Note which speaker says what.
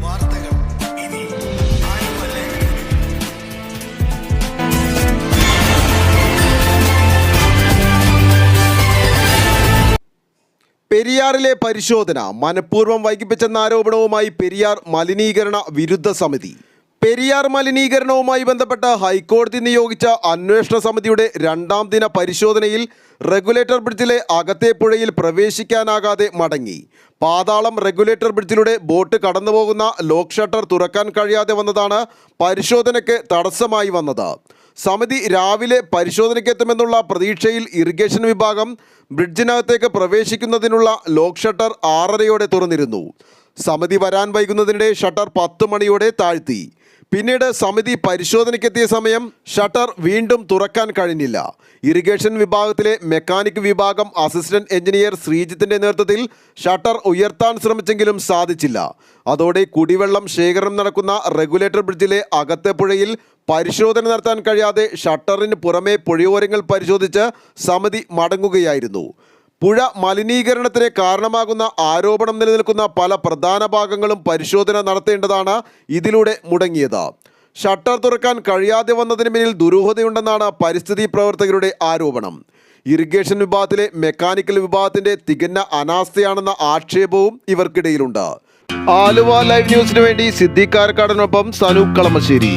Speaker 1: വാർത്തകൾ ഇനി ആലുവ ലൈവ്.
Speaker 2: പെരിയാറിലെ പരിശോധന മനഃപൂർവ്വം വൈകിപ്പിച്ചെന്ന ആരോപണവുമായി പെരിയാർ മലിനീകരണ വിരുദ്ധ സമിതി. പെരിയാർ മലിനീകരണവുമായി ബന്ധപ്പെട്ട് ഹൈക്കോടതി നിയോഗിച്ച അന്വേഷണ സമിതിയുടെ രണ്ടാം ദിന പരിശോധനയിൽ റെഗുലേറ്റർ ബ്രിഡ്ജിലെ അകത്തെ പുഴയിൽ പ്രവേശിക്കാനാകാതെ മടങ്ങി. പാതാളം റെഗുലേറ്റർ ബ്രിഡ്ജിലൂടെ ബോട്ട് കടന്നുപോകുന്ന ലോക്ക് ഷട്ടർ തുറക്കാൻ കഴിയാതെ വന്നതാണ് പരിശോധനയ്ക്ക് തടസ്സമായി വന്നത്. സമിതി രാവിലെ പരിശോധനയ്ക്കെത്തുമെന്നുള്ള പ്രതീക്ഷയിൽ ഇറിഗേഷൻ വിഭാഗം ബ്രിഡ്ജിനകത്തേക്ക് പ്രവേശിക്കുന്നതിനുള്ള ലോക്ക് ഷട്ടർ 6:30 തുറന്നിരുന്നു. സമിതി വരാൻ വൈകുന്നതിനിടെ ഷട്ടർ 10 മണിയോടെ താഴ്ത്തി. പിന്നീട് സമിതി പരിശോധനയ്ക്കെത്തിയ സമയം ഷട്ടർ വീണ്ടും തുറക്കാൻ കഴിഞ്ഞില്ല. ഇറിഗേഷൻ വിഭാഗത്തിലെ മെക്കാനിക് വിഭാഗം അസിസ്റ്റന്റ് എഞ്ചിനീയർ ശ്രീജിത്തിന്റെ നേതൃത്വത്തിൽ ഷട്ടർ ഉയർത്താൻ ശ്രമിച്ചെങ്കിലും സാധിച്ചില്ല. അതോടെ കുടിവെള്ളം ശേഖരണം നടക്കുന്ന റെഗുലേറ്റർ ബ്രിഡ്ജിലെ അകത്തെ പുഴയിൽ പരിശോധന നടത്താൻ കഴിയാതെ ഷട്ടറിന് പുറമെ പുഴയോരങ്ങൾ പരിശോധിച്ച് സമിതി മടങ്ങുകയായിരുന്നു. പുഴ മലിനീകരണത്തിന് കാരണമാകുന്ന ആരോപണം നിലനിൽക്കുന്ന പല പ്രധാന ഭാഗങ്ങളും പരിശോധന നടത്തേണ്ടതാണ് ഇതിലൂടെ മുടങ്ങിയത്. ഷട്ടർ തുറക്കാൻ കഴിയാതെ വന്നതിന് പിന്നിൽ ദുരൂഹതയുണ്ടെന്നാണ് പരിസ്ഥിതി പ്രവർത്തകരുടെ ആരോപണം. ഇറിഗേഷൻ വിഭാഗത്തിലെ മെക്കാനിക്കൽ വിഭാഗത്തിന്റെ തികഞ്ഞ അനാസ്ഥയാണെന്ന ആക്ഷേപവും ഇവർക്കിടയിലുണ്ട്. ആലുവ ലൈവ് ന്യൂസിനു വേണ്ടി സിദ്ദീഖ് കാരക്കാടനൊപ്പം സനൂപ് കളമശ്ശേരി.